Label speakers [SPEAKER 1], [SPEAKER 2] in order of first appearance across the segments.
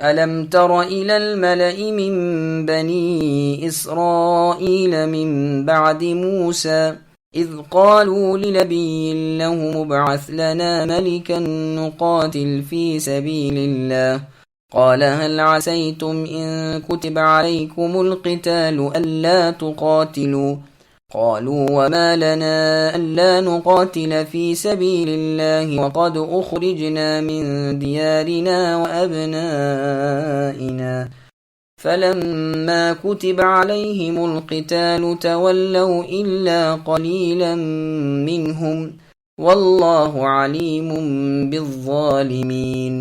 [SPEAKER 1] ألم تر إلى الملأ من بني إسرائيل من بعد موسى إذ قالوا لنبي له ابعث لنا ملكا نقاتل في سبيل الله قال هل عسيتم إن كتب عليكم القتال ألا تقاتلوا قالوا وما لنا ألا نقاتل في سبيل الله وقد أخرجنا من ديارنا وأبنائنا فلما كتب عليهم القتال تولوا إلا قليلا منهم والله عليم بالظالمين۔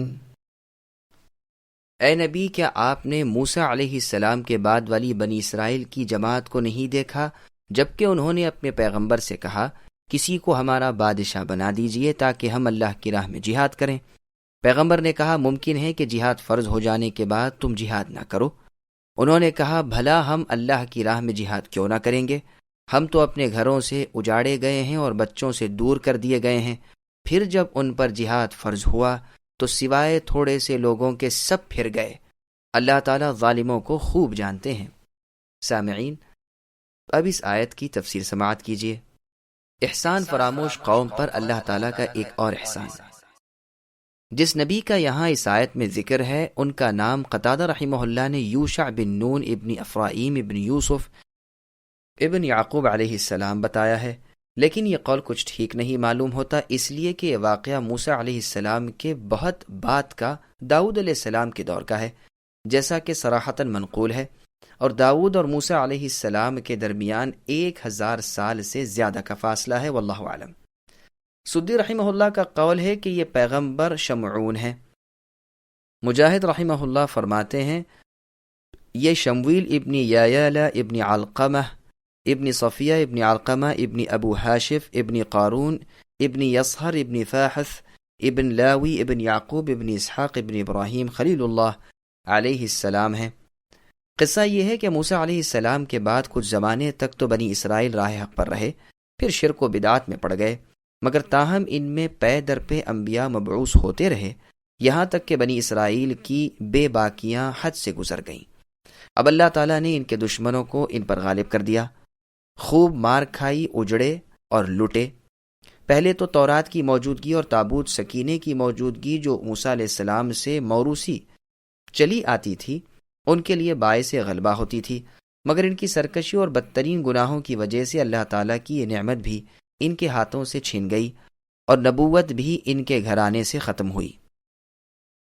[SPEAKER 2] اے نبی، کیا آپ نے موسیٰ علیہ السلام کے بعد والی بنی اسرائیل کی جماعت کو نہیں دیکھا جبکہ انہوں نے اپنے پیغمبر سے کہا کسی کو ہمارا بادشاہ بنا دیجئے تاکہ ہم اللہ کی راہ میں جہاد کریں؟ پیغمبر نے کہا ممکن ہے کہ جہاد فرض ہو جانے کے بعد تم جہاد نہ کرو۔ انہوں نے کہا بھلا ہم اللہ کی راہ میں جہاد کیوں نہ کریں گے؟ ہم تو اپنے گھروں سے اجاڑے گئے ہیں اور بچوں سے دور کر دیے گئے ہیں۔ پھر جب ان پر جہاد فرض ہوا تو سوائے تھوڑے سے لوگوں کے سب پھر گئے۔ اللہ تعالیٰ ظالموں کو خوب جانتے ہیں۔ سامعین، اب اس آیت کی تفسیر سماعت کیجیے۔ احسان فراموش قوم پر اللہ تعالیٰ کا ایک اور احسان۔ جس نبی کا یہاں اس آیت میں ذکر ہے ان کا نام قتادہ رحمہ اللہ نے یوشع بن نون ابن افرائیم ابن یوسف ابن یعقوب علیہ السلام بتایا ہے، لیکن یہ قول کچھ ٹھیک نہیں معلوم ہوتا، اس لیے کہ یہ واقعہ موسیٰ علیہ السلام کے بہت بعد کا داؤد علیہ السلام کے دور کا ہے، جیسا کہ صراحتاً منقول ہے، اور داؤد اور موسیٰ علیہ السلام کے درمیان 1000 سال سے زیادہ کا فاصلہ ہے، واللہ اعلم۔ سدی رحمہ اللہ کا قول ہے کہ یہ پیغمبر شمعون ہے۔ مجاہد رحمہ اللہ فرماتے ہیں یہ شمویل ابن یایالہ ابن علقمہ ابن صفیہ ابن علقمہ ابن ابو حاشف ابن قارون ابن یصہر ابن فاحث ابن لاوی ابن یعقوب ابن اسحاق ابن ابراہیم خلیل اللہ علیہ السلام ہے۔ قصہ یہ ہے کہ موسیٰ علیہ السلام کے بعد کچھ زمانے تک تو بنی اسرائیل راہ حق پر رہے، پھر شرک و بدعات میں پڑ گئے، مگر تاہم ان میں پے در پے انبیاء مبعوث ہوتے رہے، یہاں تک کہ بنی اسرائیل کی بے باکیاں حد سے گزر گئیں۔ اب اللہ تعالیٰ نے ان کے دشمنوں کو ان پر غالب کر دیا، خوب مار کھائی، اجڑے اور لٹے۔ پہلے تو تورات کی موجودگی اور تابوت سکینے کی موجودگی جو موسیٰ علیہ السلام سے موروثی چلی آتی تھی ان کے لیے باعث غلبہ ہوتی تھی، مگر ان کی سرکشی اور بدترین گناہوں کی وجہ سے اللہ تعالیٰ کی یہ نعمت بھی ان کے ہاتھوں سے چھن گئی اور نبوت بھی ان کے گھرانے سے ختم ہوئی۔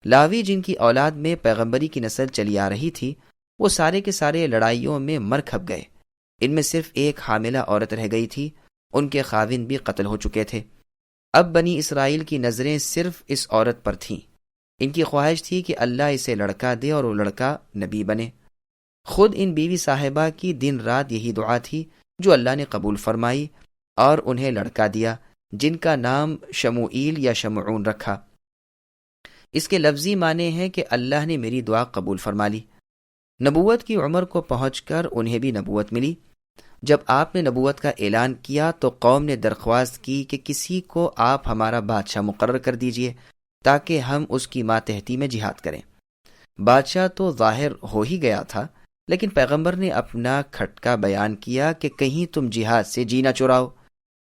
[SPEAKER 2] لاوی جن کی اولاد میں پیغمبری کی نسل چلی آ رہی تھی وہ سارے کے سارے لڑائیوں میں مر کھپ گئے، ان میں صرف ایک حاملہ عورت رہ گئی تھی، ان کے خاوند بھی قتل ہو چکے تھے۔ اب بنی اسرائیل کی نظریں صرف اس عورت پر تھیں، ان کی خواہش تھی کہ اللہ اسے لڑکا دے اور وہ لڑکا نبی بنے۔ خود ان بیوی صاحبہ کی دن رات یہی دعا تھی جو اللہ نے قبول فرمائی اور انہیں لڑکا دیا جن کا نام شموئیل یا شمعون رکھا۔ اس کے لفظی معنی ہے کہ اللہ نے میری دعا قبول فرما لی۔ نبوت کی عمر کو پہنچ کر انہیں بھی نبوت ملی۔ جب آپ نے نبوت کا اعلان کیا تو قوم نے درخواست کی کہ کسی کو آپ ہمارا بادشاہ مقرر کر دیجئے تاکہ ہم اس کی ماتحتی میں جہاد کریں۔ بادشاہ تو ظاہر ہو ہی گیا تھا، لیکن پیغمبر نے اپنا کھٹکا بیان کیا کہ کہیں تم جہاد سے جی نہ چراؤ۔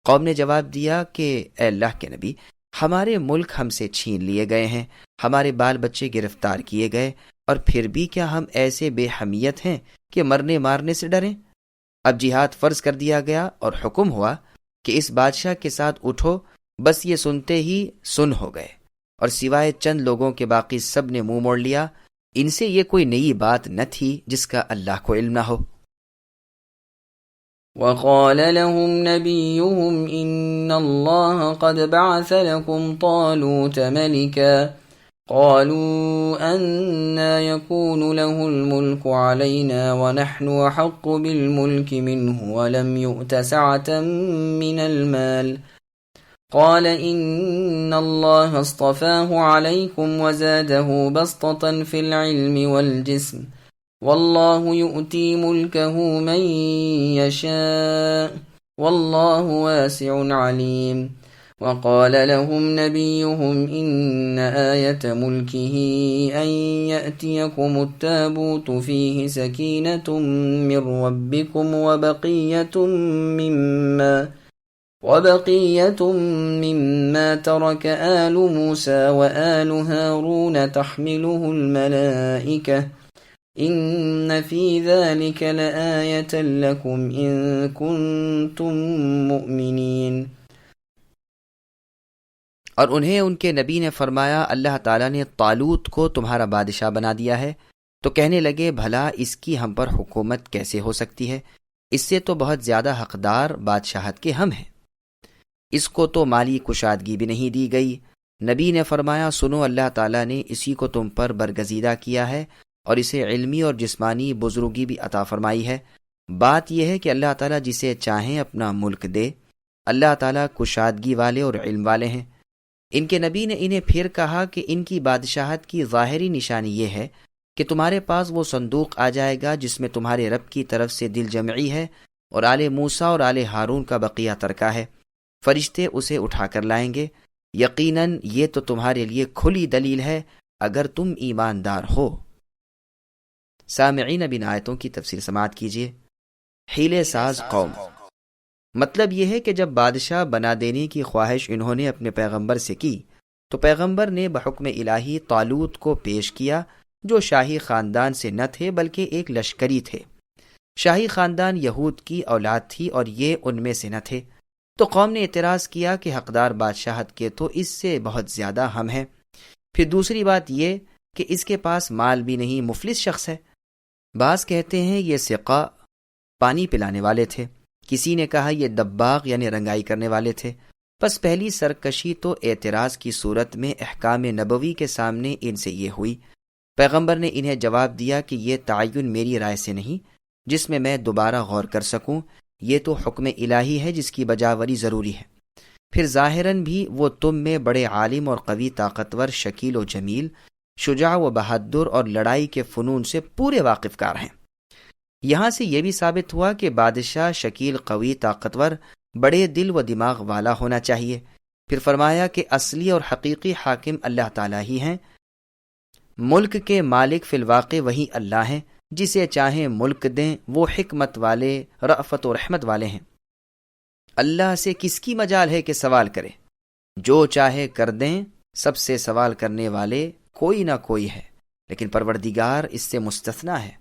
[SPEAKER 2] قوم نے جواب دیا کہ اے اللہ کے نبی، ہمارے ملک ہم سے چھین لیے گئے ہیں، ہمارے بال بچے گرفتار کیے گئے، اور پھر بھی کیا ہم ایسے بے حمیت ہیں کہ مرنے مارنے سے ڈریں؟ اب جہاد فرض کر دیا گیا اور حکم ہوا کہ اس بادشاہ کے ساتھ اٹھو، بس یہ سنتے ہی سن ہو گئے، اور سوائے چند لوگوں کے باقی سب نے منہ موڑ لیا۔ ان سے یہ کوئی نئی بات نہ تھی جس کا اللہ کو علم نہ ہو۔
[SPEAKER 1] وقال لهم نبيهم إن الله قد بعث لكم طالوت ملكا قالوا أنى يكون له الملك علينا ونحن أحق بالملك منه ولم يؤت سعة من المال قال إن الله اصطفاه عليكم وزاده بسطة في العلم والجسم والله يؤتي ملكه من يشاء والله واسع عليم وقال لهم نبيهم إن آية ملكه أن يأتيكم التابوت فيه سكينة من ربكم وبقية مما ترك آل موسى وآل هارون تحمله الملائكة إن في ذلك لآية لكم إن كنتم مؤمنين۔
[SPEAKER 2] اور انہیں ان کے نبی نے فرمایا اللہ تعالیٰ نے طالوت کو تمہارا بادشاہ بنا دیا ہے، تو کہنے لگے بھلا اس کی ہم پر حکومت کیسے ہو سکتی ہے؟ اس سے تو بہت زیادہ حقدار بادشاہت کے ہم ہیں، اس کو تو مالی کشادگی بھی نہیں دی گئی۔ نبی نے فرمایا سنو، اللہ تعالیٰ نے اسی کو تم پر برگزیدہ کیا ہے اور اسے علمی اور جسمانی بزرگی بھی عطا فرمائی ہے۔ بات یہ ہے کہ اللہ تعالیٰ جسے چاہیں اپنا ملک دے، اللہ تعالیٰ کشادگی والے اور علم والے ہیں۔ ان کے نبی نے انہیں پھر کہا کہ ان کی بادشاہت کی ظاہری نشانی یہ ہے کہ تمہارے پاس وہ صندوق آ جائے گا جس میں تمہارے رب کی طرف سے دل جمعی ہے اور آل موسیٰ اور آل ہارون کا بقیہ ترکہ ہے، فرشتے اسے اٹھا کر لائیں گے۔ یقیناً یہ تو تمہارے لیے کھلی دلیل ہے اگر تم ایماندار ہو۔ سامعین، اب ان آیتوں کی تفسیر سماعت کیجیے۔ حیلے ساز قوم، مطلب یہ ہے کہ جب بادشاہ بنا دینے کی خواہش انہوں نے اپنے پیغمبر سے کی تو پیغمبر نے بحکم الہی طالوت کو پیش کیا، جو شاہی خاندان سے نہ تھے بلکہ ایک لشکری تھے۔ شاہی خاندان یہود کی اولاد تھی اور یہ ان میں سے نہ تھے، تو قوم نے اعتراض کیا کہ حقدار بادشاہت کے تو اس سے بہت زیادہ ہم ہیں۔ پھر دوسری بات یہ کہ اس کے پاس مال بھی نہیں، مفلس شخص ہے۔ بعض کہتے ہیں یہ سقا پانی پلانے والے تھے، کسی نے کہا یہ دباغ یعنی رنگائی کرنے والے تھے۔ پس پہلی سرکشی تو اعتراض کی صورت میں احکام نبوی کے سامنے ان سے یہ ہوئی۔ پیغمبر نے انہیں جواب دیا کہ یہ تعین میری رائے سے نہیں جس میں میں دوبارہ غور کر سکوں، یہ تو حکم الہی ہے جس کی بجاوری ضروری ہے۔ پھر ظاہراً بھی وہ تم میں بڑے عالم اور قوی، طاقتور، شکیل و جمیل، شجاع و بہادر اور لڑائی کے فنون سے پورے واقف کار ہیں۔ یہاں سے یہ بھی ثابت ہوا کہ بادشاہ شکیل، قوی، طاقتور، بڑے دل و دماغ والا ہونا چاہیے۔ پھر فرمایا کہ اصلی اور حقیقی حاکم اللہ تعالیٰ ہی ہیں، ملک کے مالک فی الواقع وہی اللہ ہیں، جسے چاہیں ملک دیں، وہ حکمت والے، رأفت و رحمت والے ہیں۔ اللہ سے کس کی مجال ہے کہ سوال کرے، جو چاہے کر دیں، سب سے سوال کرنے والے کوئی نہ کوئی ہے، لیکن پروردگار اس سے مستثنیٰ ہے۔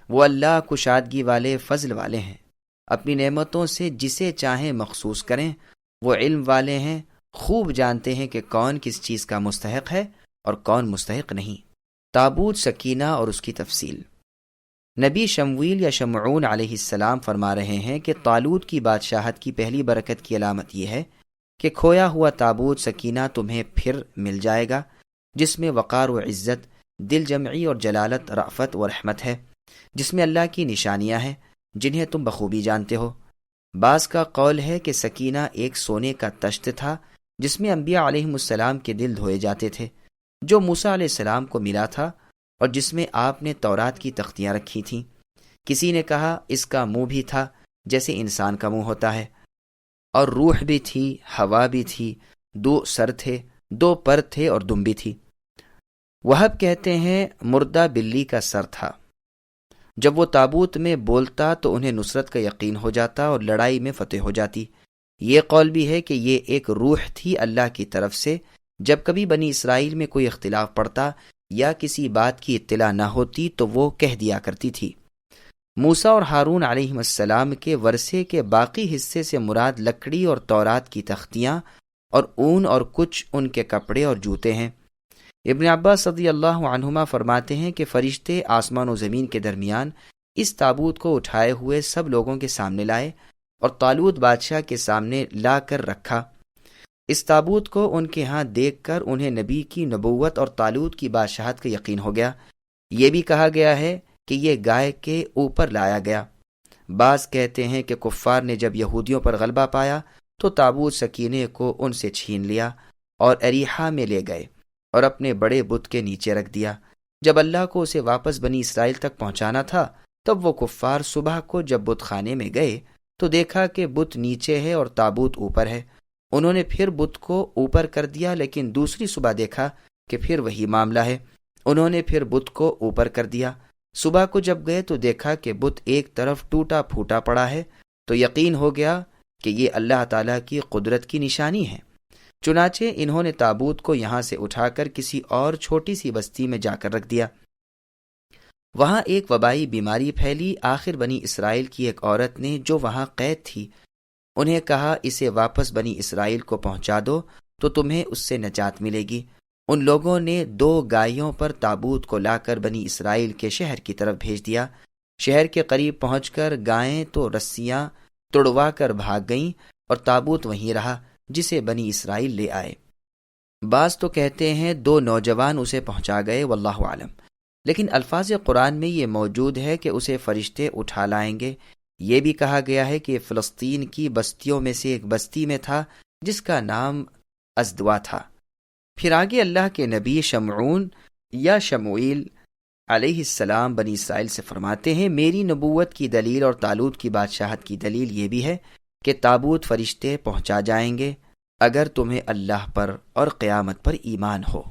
[SPEAKER 2] وہ اللہ کشادگی والے، فضل والے ہیں، اپنی نعمتوں سے جسے چاہیں مخصوص کریں۔ وہ علم والے ہیں، خوب جانتے ہیں کہ کون کس چیز کا مستحق ہے اور کون مستحق نہیں۔ تابوت سکینہ اور اس کی تفصیل۔ نبی شمویل یا شمعون علیہ السلام فرما رہے ہیں کہ طالوت کی بادشاہت کی پہلی برکت کی علامت یہ ہے کہ کھویا ہوا تابوت سکینہ تمہیں پھر مل جائے گا، جس میں وقار و عزت، دل جمعی اور جلالت، رأفت و رحمت ہے، جس میں اللہ کی نشانیاں ہیں جنہیں تم بخوبی جانتے ہو۔ بعض کا قول ہے کہ سکینہ ایک سونے کا تشت تھا جس میں انبیاء علیہم السلام کے دل دھوئے جاتے تھے، جو موسیٰ علیہ السلام کو ملا تھا اور جس میں آپ نے تورات کی تختیاں رکھی تھیں۔ کسی نے کہا اس کا منہ بھی تھا جیسے انسان کا منہ ہوتا ہے، اور روح بھی تھی، ہوا بھی تھی، 2 سر تھے، 2 پر تھے اور دم بھی تھی۔ وہب کہتے ہیں مردہ بلی کا سر تھا۔ جب وہ تابوت میں بولتا تو انہیں نصرت کا یقین ہو جاتا اور لڑائی میں فتح ہو جاتی۔ یہ قول بھی ہے کہ یہ ایک روح تھی اللہ کی طرف سے، جب کبھی بنی اسرائیل میں کوئی اختلاف پڑتا یا کسی بات کی اطلاع نہ ہوتی تو وہ کہہ دیا کرتی تھی۔ موسیٰ اور ہارون علیہم السلام کے ورثے کے باقی حصے سے مراد لکڑی اور تورات کی تختیاں اور اون اور کچھ ان کے کپڑے اور جوتے ہیں۔ ابن عباس رضی اللہ عنہما فرماتے ہیں کہ فرشتے آسمان و زمین کے درمیان اس تابوت کو اٹھائے ہوئے سب لوگوں کے سامنے لائے اور طالوت بادشاہ کے سامنے لا کر رکھا۔ اس تابوت کو ان کے ہاں دیکھ کر انہیں نبی کی نبوت اور طالوت کی بادشاہت کا یقین ہو گیا۔ یہ بھی کہا گیا ہے کہ یہ گائے کے اوپر لایا گیا۔ بعض کہتے ہیں کہ کفار نے جب یہودیوں پر غلبہ پایا تو تابوت سکینے کو ان سے چھین لیا اور اریحا میں لے گئے اور اپنے بڑے بت کے نیچے رکھ دیا۔ جب اللہ کو اسے واپس بنی اسرائیل تک پہنچانا تھا تب وہ کفار صبح کو جب بت خانے میں گئے تو دیکھا کہ بت نیچے ہے اور تابوت اوپر ہے، انہوں نے پھر بت کو اوپر کر دیا، لیکن دوسری صبح دیکھا کہ پھر وہی معاملہ ہے۔ انہوں نے پھر بت کو اوپر کر دیا۔ صبح کو جب گئے تو دیکھا کہ بت ایک طرف ٹوٹا پھوٹا پڑا ہے، تو یقین ہو گیا کہ یہ اللہ تعالیٰ کی قدرت کی نشانی ہے۔ چنانچہ انہوں نے تابوت کو یہاں سے اٹھا کر کسی اور چھوٹی سی بستی میں جا کر رکھ دیا۔ وہاں ایک وبائی بیماری پھیلی۔ آخر بنی اسرائیل کی ایک عورت نے جو وہاں قید تھی انہیں کہا، اسے واپس بنی اسرائیل کو پہنچا دو تو تمہیں اس سے نجات ملے گی۔ ان لوگوں نے 2 گائیوں پر تابوت کو لا کر بنی اسرائیل کے شہر کی طرف بھیج دیا۔ شہر کے قریب پہنچ کر گائیں تو رسیاں توڑوا کر بھاگ گئیں اور تابوت وہیں رہا جسے بنی اسرائیل لے آئے۔ بعض تو کہتے ہیں 2 نوجوان اسے پہنچا گئے، واللہ عالم، لیکن الفاظ قرآن میں یہ موجود ہے کہ اسے فرشتے اٹھا لائیں گے۔ یہ بھی کہا گیا ہے کہ فلسطین کی بستیوں میں سے ایک بستی میں تھا جس کا نام ازدوا تھا۔ پھر آگے اللہ کے نبی شمعون یا شموئیل علیہ السلام بنی اسرائیل سے فرماتے ہیں، میری نبوت کی دلیل اور طالوت کی بادشاہت کی دلیل یہ بھی ہے کہ تابوت فرشتے پہنچا جائیں گے اگر تمہیں اللہ پر اور قیامت پر ایمان ہو۔